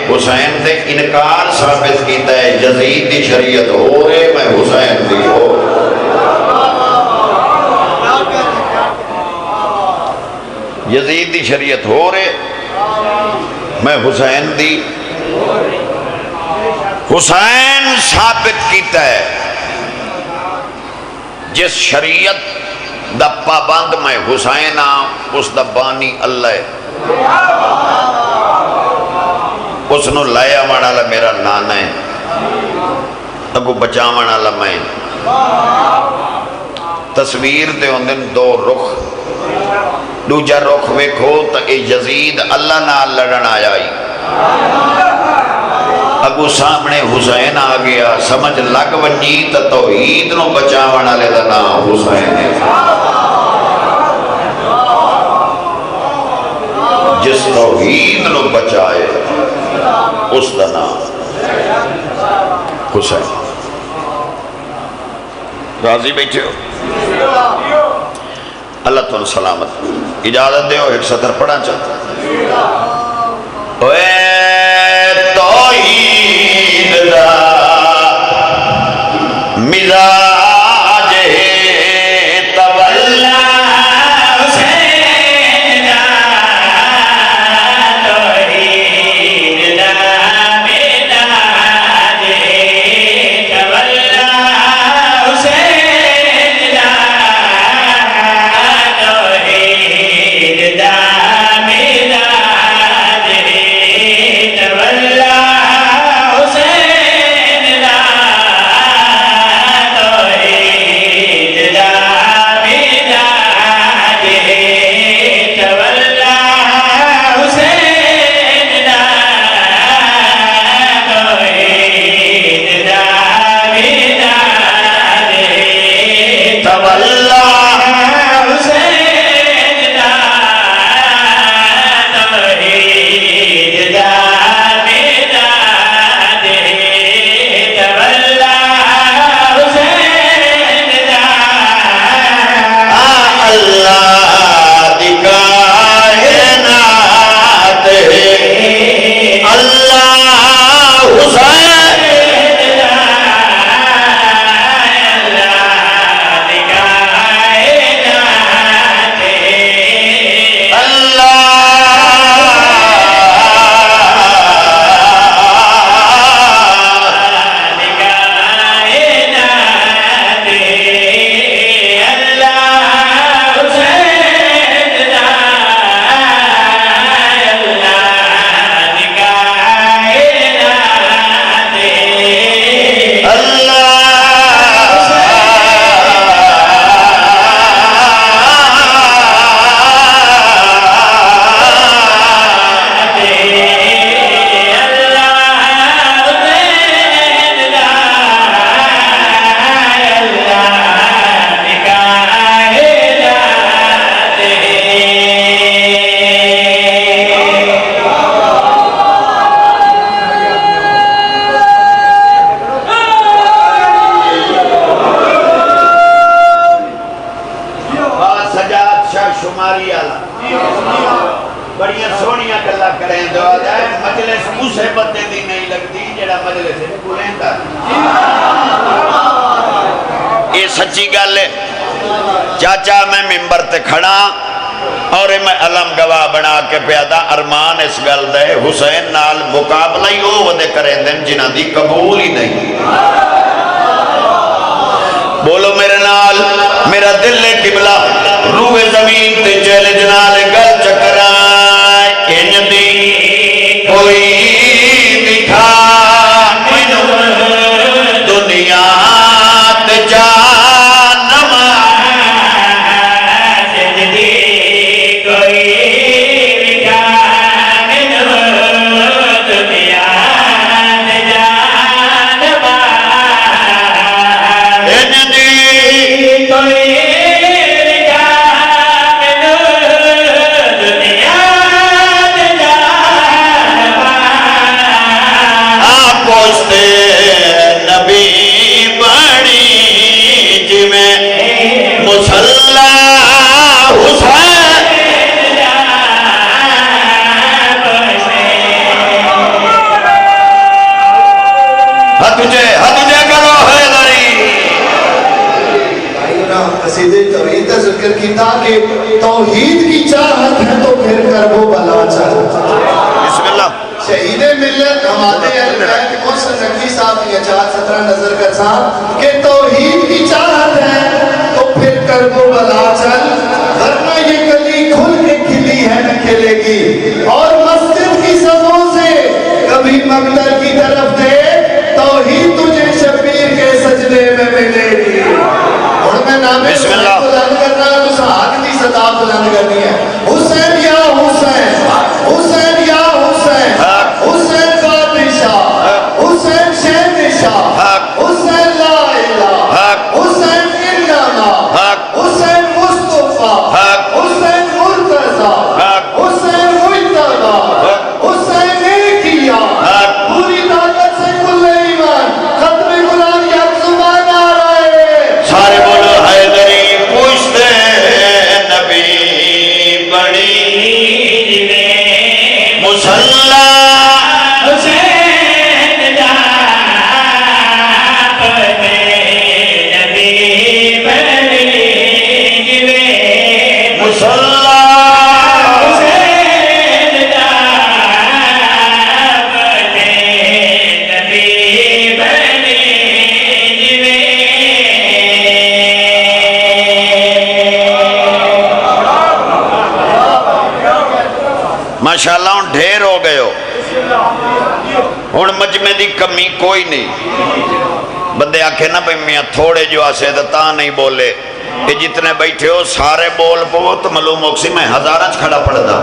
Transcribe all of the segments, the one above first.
حسین دے انکار ثابت کیتا ہے یزید دی شریعت ہو رہے میں حسین دی ہو یزید دی شریعت ہو رہے میں حسین دی حسین ثابت کیتا ہے جس شریعت دا پابند میں حسین اس دا بانی اللہ ہے اس نو لایا والا میرا نانا ہے اگو بچاون والا میں تصویر دے ہوندن دو رخ دوجا رخ ویکھو تو اے یزید اللہ نال لڑن آیا ہی اگو سامنے حسین آ گیا سمجھ لگ ونجی تو توحید نو بچاون والے دا نام حسین ہے جس توحید نو بچائے اس دا نام حسین راضی بیٹھے ہو اللہ تعالیٰ سلامت اجازت دے ہو ایک سطر پڑھا چاہتا اے توحید دا مزاج ہے تولا سچی گل ہے چاچا میں ممبر تے کھڑا اور میں علم گواہ بنا کے پیادا ارمان اس گل دے حسین نال مقابلہ ہی ہو ودے کریں دن جنہ دی قبول ہی نہیں بولو میرے نال میرا دل قبلہ روح زمین تے چیلنج نال گل چکرائے انج دی کوئی دکھا دنیا تے جان دنیا کیتا کہ توحید کی چاہت ہے تو پھر کر وہ بلا چل. بسم اللہ. شہید ملت ہمارے اہل محسن نقوی صاحب کی 4-17 نظر کر صاحب کہ توحید کی چاہت ہے تو پھر کر وہ بلا چل، ورنہ یہ گلی کھل کے کھلی ہے نہ کھلے گی، اور مسجد کی صفوں سے کبھی مقتل کی طرف دے، توحید تجھے شبیر کے سجدے میں ملے گی. اور میں نام حسین بلند کرنا ہے تو سہاگ کی صدا بلند کرنی ہے. حسین یا حسین، حسین یا حسین، حسین بادشاہ، حسین شہنشاہ، حسین لا الہ، حسین انما، حسین مصطفیٰ، حسین مرتضیٰ، حسین مجتبیٰ، حسین نیکیا، پوری طاقت سے کل ایمان، ختم قرآن یک زبان آ رہے. سارے بولو حیدری پوچھتے نبی بڑی مسلح حسین جاب میں نبی بڑی مسلح حسین جاب میں نبی بڑی ماشاءاللہ ہوں ڈھیر ہو گئے ہو، ہوں مجمع دی کمی کوئی نہیں. بندے آکھے نا بھئی میاں تھوڑے جو آسے تا نہیں بولے، کہ جتنے بیٹھے ہو سارے بول پو تو معلوم ہوگی میں ہزارہ کھڑا پڑ دا.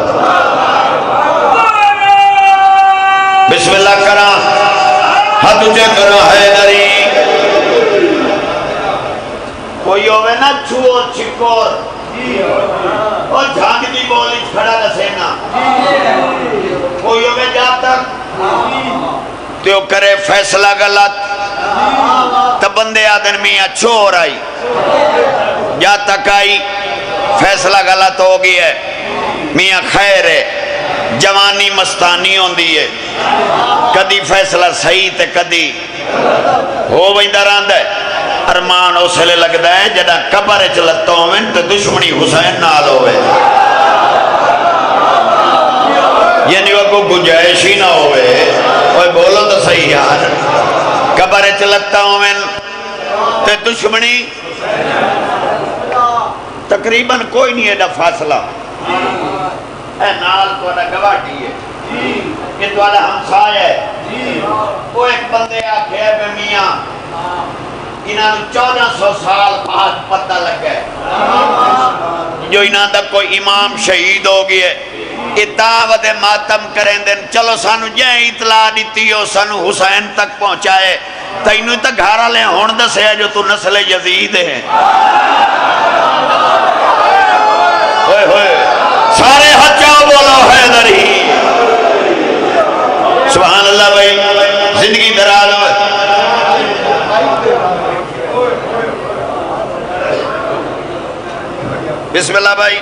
بسم اللہ کرا ہاتھ اچھے کرا حیدری. کوئی ہوئے نا چھو چھکور اور جھانگ دی بولی کھڑا رسینا، کوئی ہوئے جا تک تو کرے فیصلہ غلط تب بندے آدن میاں چھوڑ آئی، جا تک آئی فیصلہ غلط ہو گئی ہے میاں خیر ہے. جوانی مستانی ہوں دیئے، کدی فیصلہ صحیح تے کدی ہو ویندہ راند ہے. ارمان اسے لے لگتا ہے جڑا قبر چلتا ہوئے تو دشمنی حسین نال ہوئے، یعنی وہ کو گنجائش ہی نہ ہوئے. اوہ بولو تو صحیح یار، قبر چلتا ہوئے تو دشمنی تقریباً کوئی نہیں ہے دا فاصلہ. اے نال تو اڈا گواٹی ہے، یہ تو اڈا ہمسائے ہے. وہ ایک بندے آکھے ہے بے میاں انہاں 1400 سال بعد پتہ لگ گئے جو انہاں دا کوئی امام شہید ہو گئے، اتاوت ماتم کریں دن. چلو سانو جائیں اطلاع دیتی ہو سانو حسین تک پہنچائے تا انہوں تک گھارا لیں ہون دس ہے جو تو نسل یزید ہے. ہوئے ہوئے سارے حجاؤ بولو حیدری. سبحان اللہ بھائی، زندگی دراز ہوئے. بسم اللہ بھائی.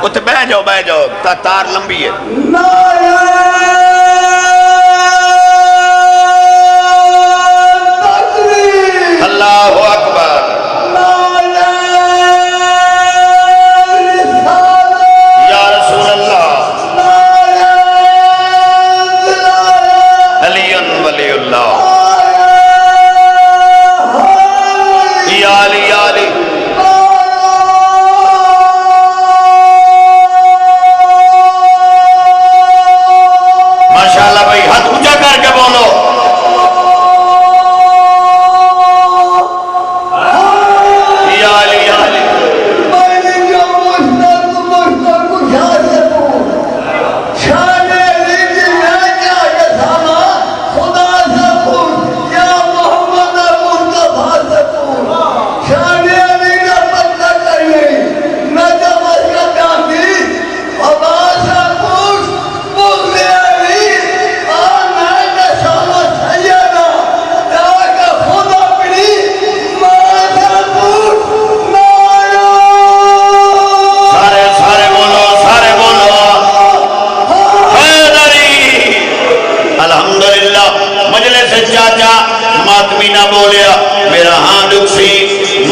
اتنے بہ جاؤ تار لمبی ہے. اللہ اکبر. یا رسول اللہ علی ولی اللہ یا علی یا علی. ماشاءاللہ بھائی ہاتھ اونچا کر کے بولو. یا علی یا علی.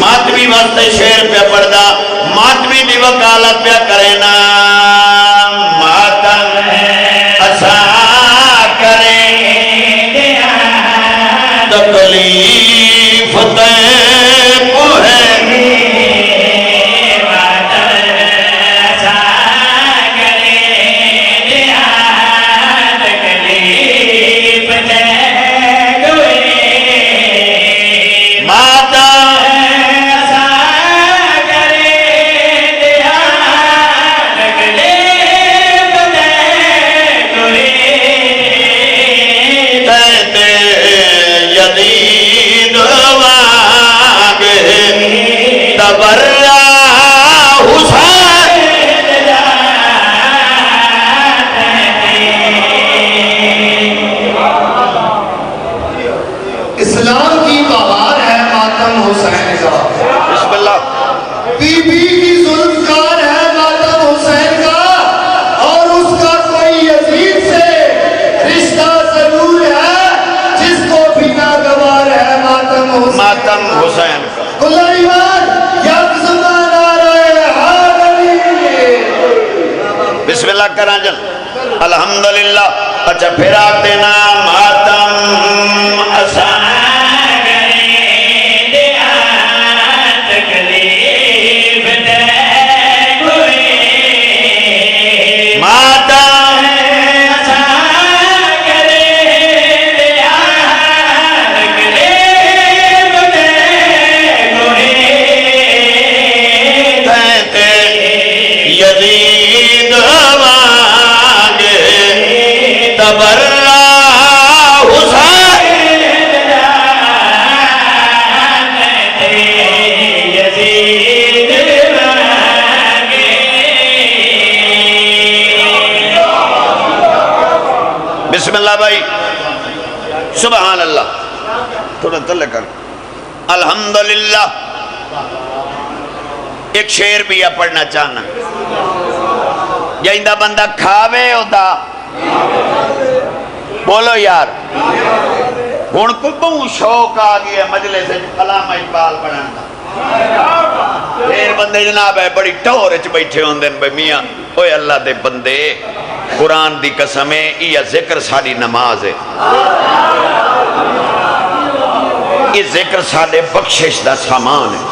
ماتمی واسطے شیر پہ پڑھدا ماتمی دی وکالت پہ کرنا ماتم اسا کرے تکلیف تے کو ہے اسلام کی بہار ہے ماتم حسین کا بسم اللہ بی بی کی ذوالفقار ہے ماتم حسین کا اور اس کا کوئی یزید سے رشتہ ضرور ہے جس کو بھی ناگوار ہے ماتم حسین ماتم حسین کا کل ایمان یک زمان آ رہے حاضری بسم اللہ کرا جل الحمدللہ اچھا پھر آتے نا ماتم حسین بسم اللہ بھائی سبحان اللہ تھوڑا تلے کر الحمدللہ ایک شعر بھی یہ پڑھنا چاہنا جائندہ بندہ کھاوے ہوتا بولو یار ہون کو بہت شوق آگئی ہے مجلس علامہ اقبال پڑھنا پھر بندے جناب ہے بڑی ٹورچ بیٹھے ہوں دن بھائی میاں اوے اللہ دے بندے قرآن دی قسم ہے یہ ذکر ساری نماز ہے یہ ذکر سارے بخشش دا سامان ہے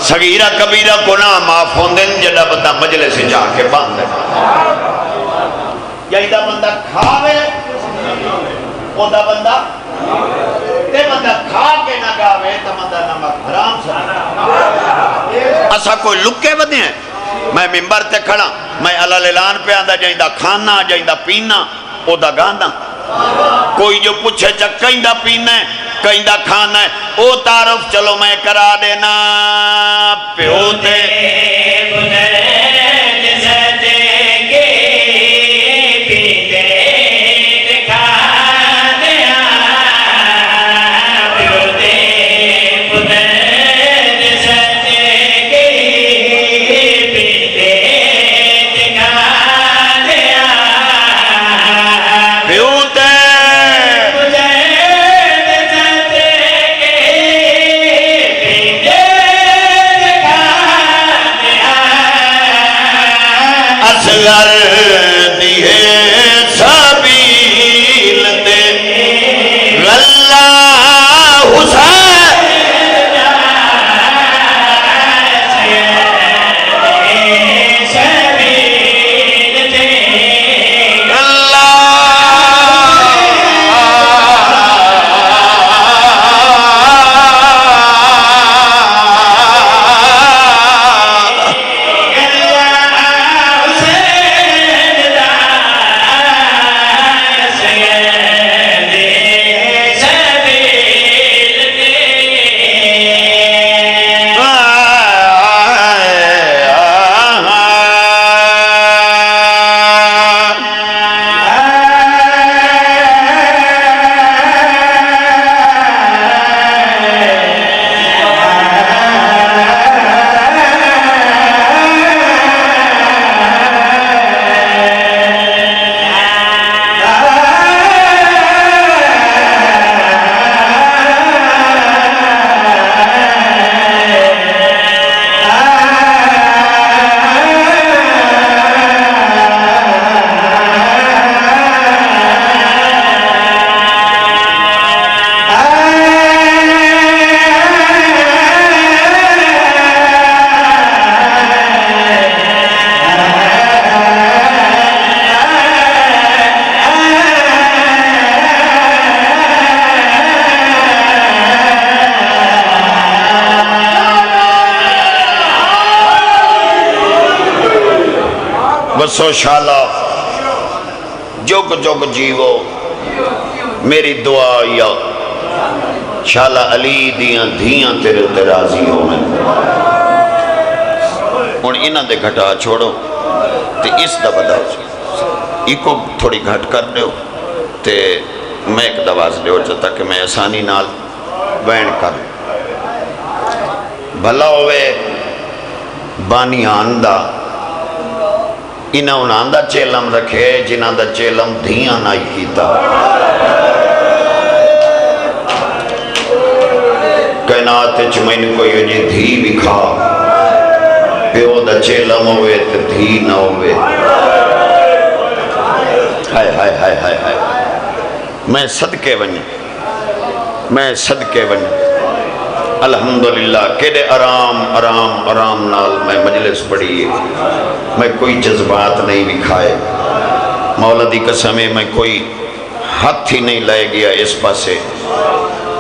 صغیرہ کبیرہ گناہ معاف ہوندن جڑا بندہ مجلس سے جا کے باندھ ہے یا ایدہ بندہ کھاوے او دا بندہ تے بندہ کھا کے نہ گاوے تا بندہ نمک حرام سا اسا کوئی لکے بدے ہیں میں ممبر تے کھڑا میں اللہ اعلان پہ آندہ جائندہ کھانا جائندہ پینا او دا گاندہ کوئی جو پوچھے چا کئیندہ پینا ہے کئیندہ کھانا ہے او تعارف چلو میں کرا دینا پیوتے ہسو شالا جگ جگ جیو میری دعا یا شالا علی دیاں دھیاں تیرے تے راضی ہو میں ہن انہاں دے گھٹا چھوڑو تے اس دا بدا ایکو تھوڑی گھٹ کر دیو تے میں ایک دواز دیو چاہتا کہ میں آسانی نال وین کر بھلا ہوئے بانی آندہ انہاں آندہ چیلم رکھے جنہاں دا چیلم دھیاں نائی کیتا کائنات چمین کوئی جی دھی بھی کھا پیو دا چیلم ہوئے تے دھی نہ ہوئے ہائے ہائے ہائے ہائے ہائے میں صدقے ونی الحمدللہ کیڑے آرام آرام آرام نال میں مجلس پڑھی ہے میں کوئی جذبات نہیں دکھائے مولا دی قسمیں میں کوئی ہاتھ ہی نہیں لے گیا اس پاسے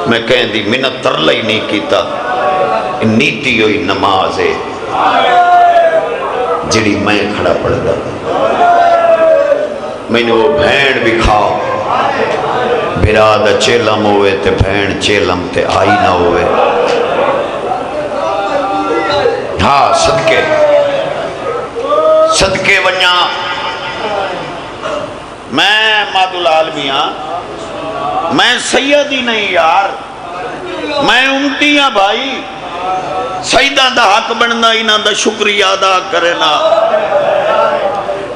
میں کہیں دی منت ترلہ ہی نہیں کیتا نیتی ہوئی نماز ہے جڑی میں کھڑا پڑھ دا میں نے وہ بھین بھی کھاؤ بھراد چیلم ہوئے تے بھین چیلم تے آئی نہ ہوئے ہاں صدقے ونیا میں مادو العالمی ہاں میں سیدی نہیں یار میں امتی ہاں بھائی سیدہ دا حق بننا انہاں دا شکریہ ادا کرنا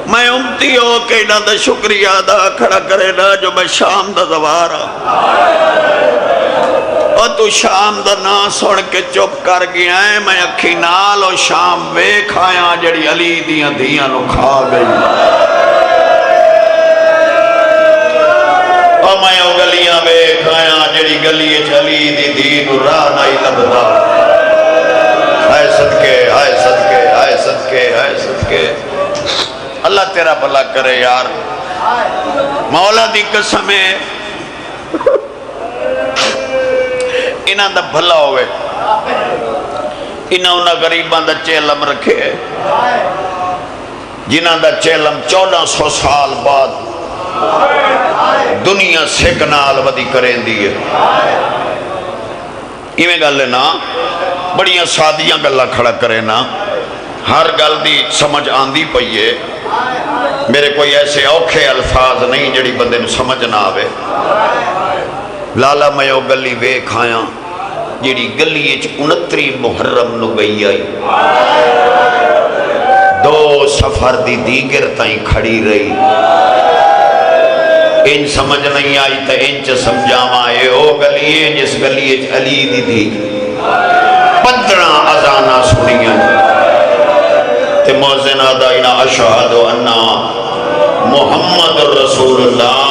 میں امتی ہو کہ انہاں دا شکریہ ادا کھڑا کرنا جو میں شام دا دوارا اور تو شام دا نا سن کے چپ کر گیا ہے میں اکھی نال اور شام وے کھایا جڑی علی دیاں دیاں نو کھا گئی اور میں او گلیاں وے کھایا جڑی گلی علی دی دی نو راہ نہیں لبدا ہائے صدقے ہائے صدقے ہائے صدقے ہائے صدقے اللہ تیرا بھلا کرے یار مولا دی قسمیں انہاں دا بھلا ہوئے انہاں غریبان دا چیلم رکھے جنہاں دا چیلم 1400 سال بعد دنیا سیکنال ودی کریں دیئے ایمیں گل ہے نا بڑیاں سادیاں گلہ کھڑا کرے نا ہر گل دی سمجھ آندی پئیے میرے کوئی ایسے اوکھے الفاظ نہیں جڑی بندے نو سمجھ نہ آوے لالا میں گلی وے کھایا جیڑی گلی 29 محرم نو گئی آئی 2 سفر دی دیگر تائیں کھڑی رہی ان سمجھ نہیں آئی تا انچ سمجھاما اے او گلی ہے جس گلی علی دی دی 15 اذانہ سنیاں تے موزن آدائینا اشہد انہا محمد الرسول اللہ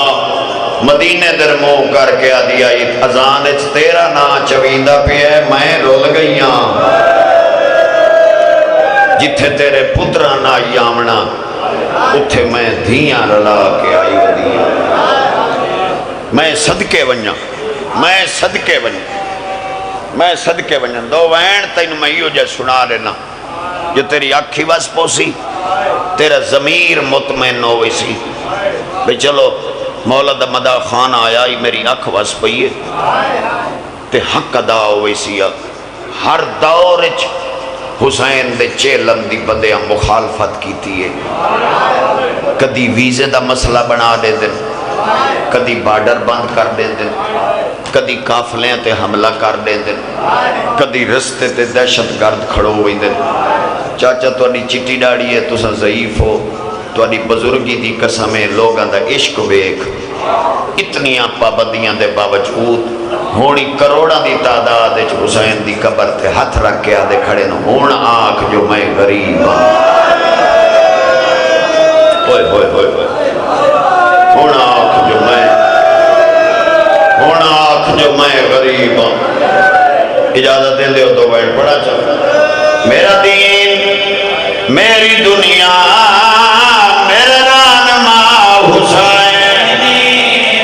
مدینے در مو کر کے آدھی آئی اذان اچ تیرا نا چویندہ پہ ہے میں رول گئیاں جتھے تیرے پترہ نا یامنا اتھے میں دھیاں رلا کے آئی ودیاں میں صدقے ونیا دو وین تین میں یوں جے سنا لینا جو تیری آنکھی بس پوسی تیرا ضمیر مطمئن ہوئی سی بھئی چلو مولا دا مدہ خان آیا ہی میری آنکھ بس پئیے تے حق ادا ہوئی سی ہر دور حسین دے چیلم دی بندیاں مخالفت کی تیئے کدی ویزے دا مسئلہ بنا دے دن کدی بارڈر بند کر دے دن کدی کافلیں تے حملہ کر دے دن کدی رستے تے دہشت گرد کھڑو ہوئی دن چاچا تو انہی چٹی ڈاڑی ہے تو سا ضعیف ہو تو انہی بزرگی دی قسمیں لوگاں دا عشق بیک اتنیاں پابندیاں دے باوجود ہونی کروڑاں دی تعداد حسین دی قبر تے ہاتھ رکھ کے آدھے کھڑے نو ہون آنکھ جو میں غریب ہوں ہوئے ہوئے ہوئے ہون آنکھ جو میں غریب ہوں اجازت دے دے تو بیٹھ پڑا چل میرا دین میری دنیا میرا رہنما حسین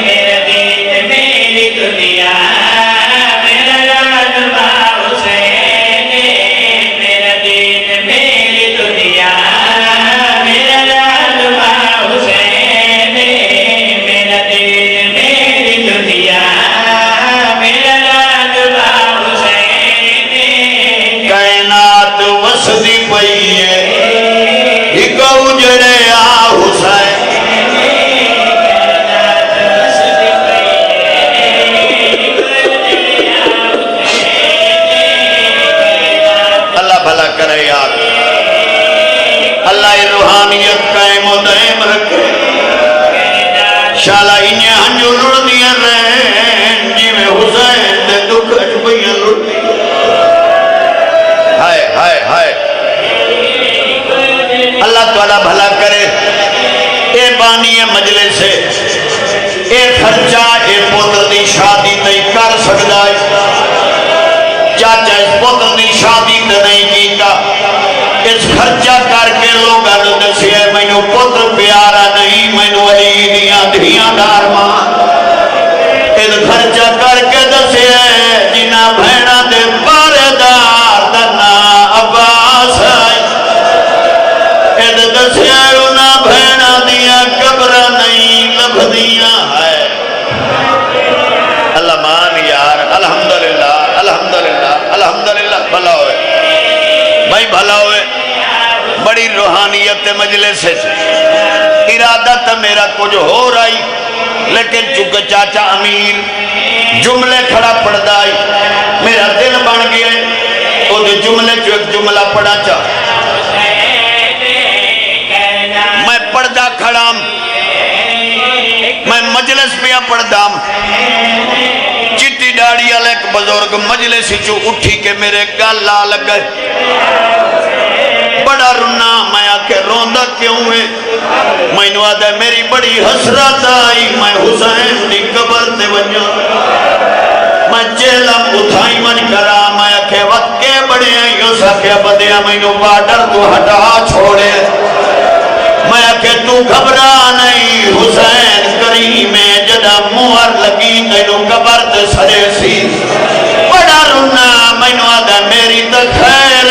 میرا دین میری دنیا میرا رہنما حسین میرا دین میری دنیا میرا رہنما شالا انہیں ہنجو لڑ دیا رہن جی میں حسین دے دکھ اچھوئیاں لڑ دیا ہائے ہائے ہائے اللہ تعالیٰ بھلا کرے اے بانی مجلس سے اے خرچہ اے پوتر دی شادی تے کر سکتا ہے چاچا اس پوتر دی شادی تے نہیں کیتا اس خرچہ کر کے لوگ دسی ہے میں نو پوتر پیارا نہیں میں نو علی دیاں دھیاں دار مان اس خرچہ کر کے دسی ہے جنہ بھیڑا دے بارے دار دنا عباس ہے اس دسی ہے انہ بھیڑا دیا قبرہ نہیں لبھ دیا ہے اللہ مان یار الحمدللہ الحمدللہ الحمدللہ بھلا ہوئے بھائی بھلا ہوئے بڑی روحانیت مجلس ہے ارادہ تا میرا کچھ ہو رہی لیکن چونکہ چاچا امیر جملے کھڑا پڑھ دائی میرا دل بن گیا وہ جو جملے جو ایک جملہ پڑھا چاہ میں پردہ کھڑا میں مجلس پہ پڑھدا چٹی ڈاڑی والے ایک بزرگ مجلس چو اٹھی کے میرے گل لا لگ گئے بڑا رونا میں آکے روندہ کیوں ہے میں نو آدھا میری بڑی حسرت آئی میں حسین دی قبر تے ونجا میں چیلم اٹھائی من کرا میں آکے وقت کے بڑے ہیں یوں ساکے بدیا میں نو بارڈر تو ہٹا چھوڑے میں آکے تو گھبرا نہیں حسین کریم جدہ موہر لگی تینو قبر تے سڑے سی بڑا رونا میں نو آدھا میری تخیر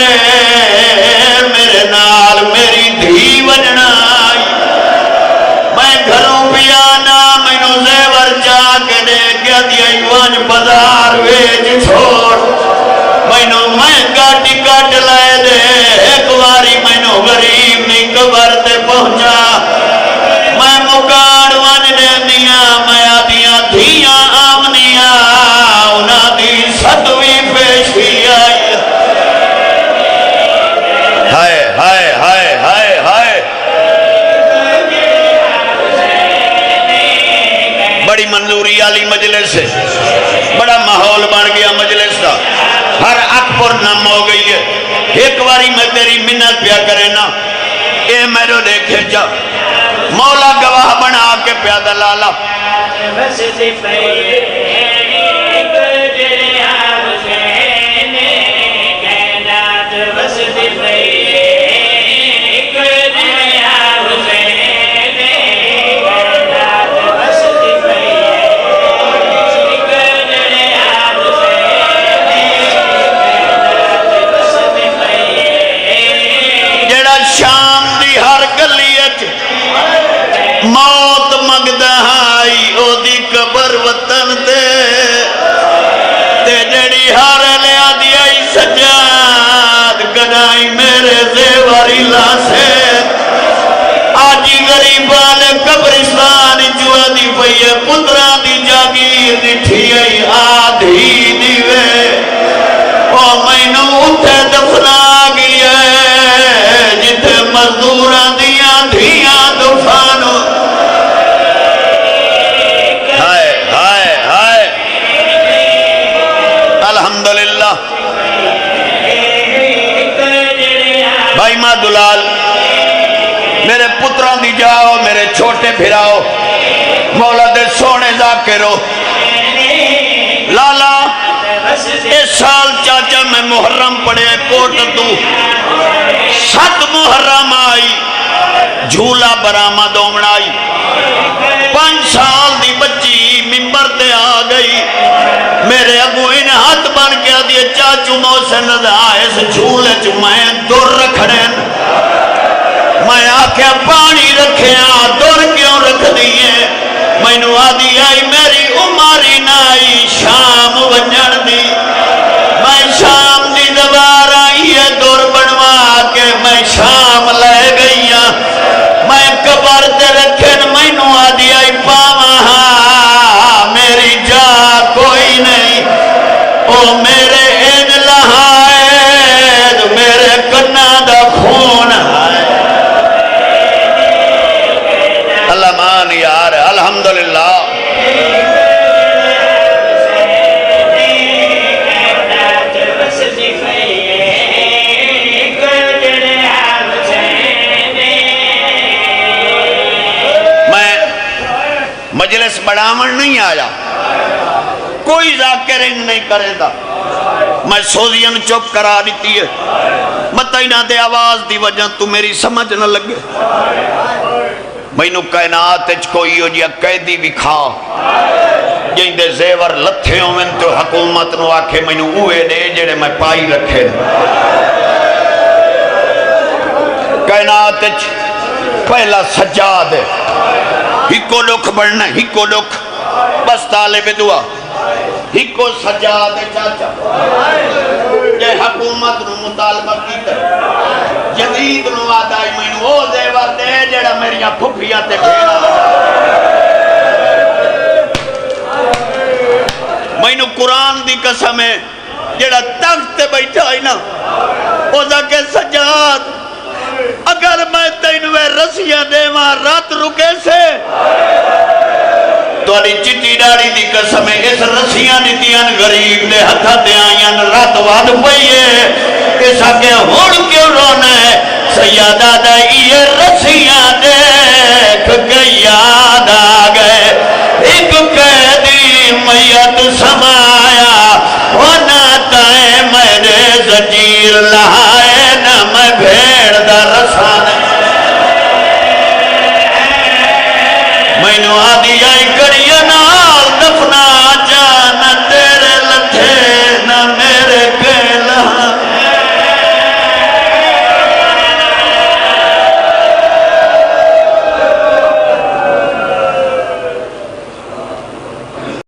میرے نال میری دھی وجنا میں گھروں بھی آنا میں نو زیور جا کے دے گیا دیا ایوان بازار ویج چھوڑ میں نو مہنگا ٹکٹ لائے دے ایک واری میں نو غریب نی قبر تے پہنچا میں مکاڑ واننے دیا میں آدیا دھیاں آمنیا انہ دی ستوی پیشی آئی ہائے ہائے ہائے ہائے ہائے بڑی منظوری آلی مجلس ہے بڑا ماحول بن گیا مجلس کا ہر اکبر نم ہو گئی ہے ایک باری میں تیری منت پیا کرے نا اے میرے دیکھے جا مولا گواہ بنا کے پیادہ لالا موت مگدہائی او دی قبر وطن تے جڑی ہار لیا دیائی سجاد گنائی میرے زیواری لاسے آجی غریب والے قبرستان جوا دی پئیے پتران دی جاگیر نٹھی آئی آدھی دیوے او میں نو اٹھے دفنا گیا جتھے مزدوران دیاں دھیاں دفانو الحمدللہ بھائی ماں دلال میرے پتران دی جاؤ میرے چھوٹے پھراؤ مولا دے سونے ذاکرو لالا اس سال چاچا میں محرم پڑے کوٹ تو 7 محرم آئی جھولا براما دومنائی 5 سال دی بچی ممبر تے آ گئی میرے ابو ان ہاتھ بن کے دیئے چاچو موسن آئے اس جھولے چو میں دور رکھنے میں آکھے پانی رکھے دور کیوں رکھ دیئے میں نو آدھی آئی میری عماری نائی شام ونجن دی میں شام دی دوار آئی ہے دور بنوا کے میں شام لے گئی میں قبر تے رکھن میں نو آدھی آئی پاوہاں میری جا کوئی نہیں او میرے ان لہائے میرے کنہ دا خون ہے اللہ مان یار الحمدللہ مجلس بڑھاون نہیں آیا کوئی ذاکرنگ نہیں کرے دا میں سوزین چپ کرا دیتی ہے متعینہ دے آواز دی وجہ تو میری سمجھ نہ لگے میں نو کائنات اچ کوئی ہو جیا قیدی بھی کھا جن دے زیور لتھے ہوں میں تو حکومت نو آکھے میں نو اوے دے جڑے میں پائی رکھے کائنات اچ پہلا سجاد ہے ہکو لکھ بڑھنا ہکو لکھ بس طالب دعا ہکو سجاد چاچا جے حکومت نو مطالبہ کیتا جدید نو آدائی میں نو او زیور دے جڑا میریاں پھپیاں تے بھینا میں نو قرآن دی قسم ہے جڑا تخت تے بیٹھا ہے نا او زکے سجاد اگر میں تینوے رسیاں دے ماں رات رکے سے تو علی چٹی ڈاڑی دی قسم ہے اس رسیاں دیتیاں غریب دے ہتھا دے آئیاں رات واد پئیے اس آگے ہوڑ کیوں رونا ہے سیادہ دائی یہ رسیاں دیکھ کے یاد آگے